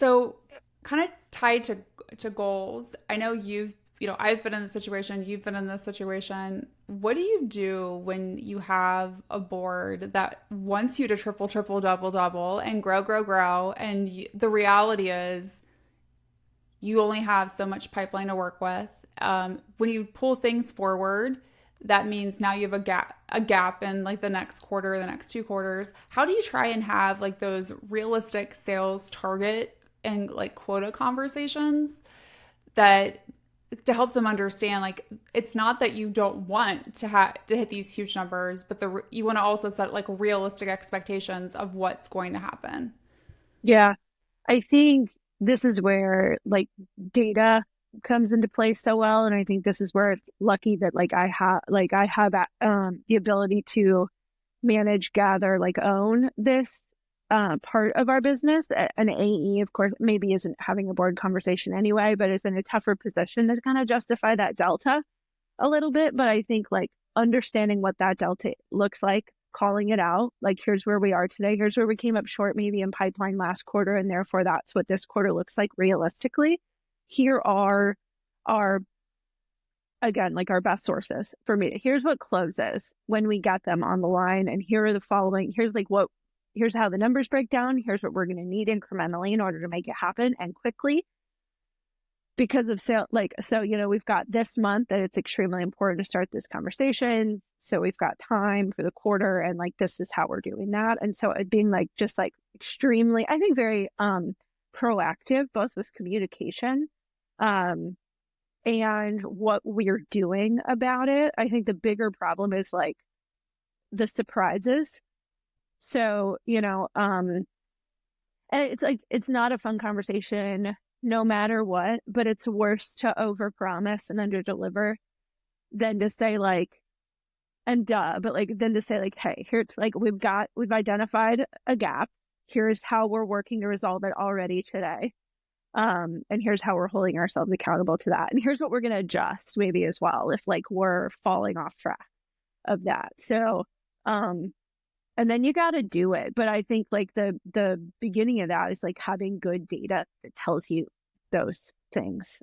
So, kind of tied to goals. I know I've been in this situation, you've been in this situation. What do you do when you have a board that wants you to triple, triple, double, double, and grow, grow, grow, and the reality is you only have so much pipeline to work with. When you pull things forward, that means now you have a gap in like the next quarter, the next 2 quarters. How do you try and have like those realistic sales target and like quota conversations that to help them understand like it's not that you don't want to hit these huge numbers, but you want to also set like realistic expectations of what's going to happen. Yeah, I think this is where like data comes into play so well, and I think this is where it's lucky that I have the ability to manage, gather, like own this part of our business. An AE, of course, maybe isn't having a board conversation anyway, but is in a tougher position to kind of justify that delta a little bit. But I think like understanding what that delta looks like, calling it out, like here's where we are today, here's where we came up short maybe in pipeline last quarter, and therefore that's what this quarter looks like realistically. Here are our, again, like our best sources for me. Here's what closes when we get them on the line, and here are the following. Here's how the numbers break down. Here's what we're going to need incrementally in order to make it happen and quickly because of sale. Like, so, we've got this month that it's extremely important to start this conversation. So we've got time for the quarter, and like, this is how we're doing that. And so it being like, just like extremely, I think very, proactive, both with communication, um, and what we're doing about it. I think the bigger problem is like the surprises. So, and it's like, it's not a fun conversation no matter what, but it's worse to overpromise and underdeliver than to say like, and but like, then to say like, hey, here's like, we've identified a gap. Here's how we're working to resolve it already today. And here's how we're holding ourselves accountable to that. And here's what we're going to adjust maybe as well if like we're falling off track of that. So, um, and then you got to do it. But I think like the beginning of that is like having good data that tells you those things.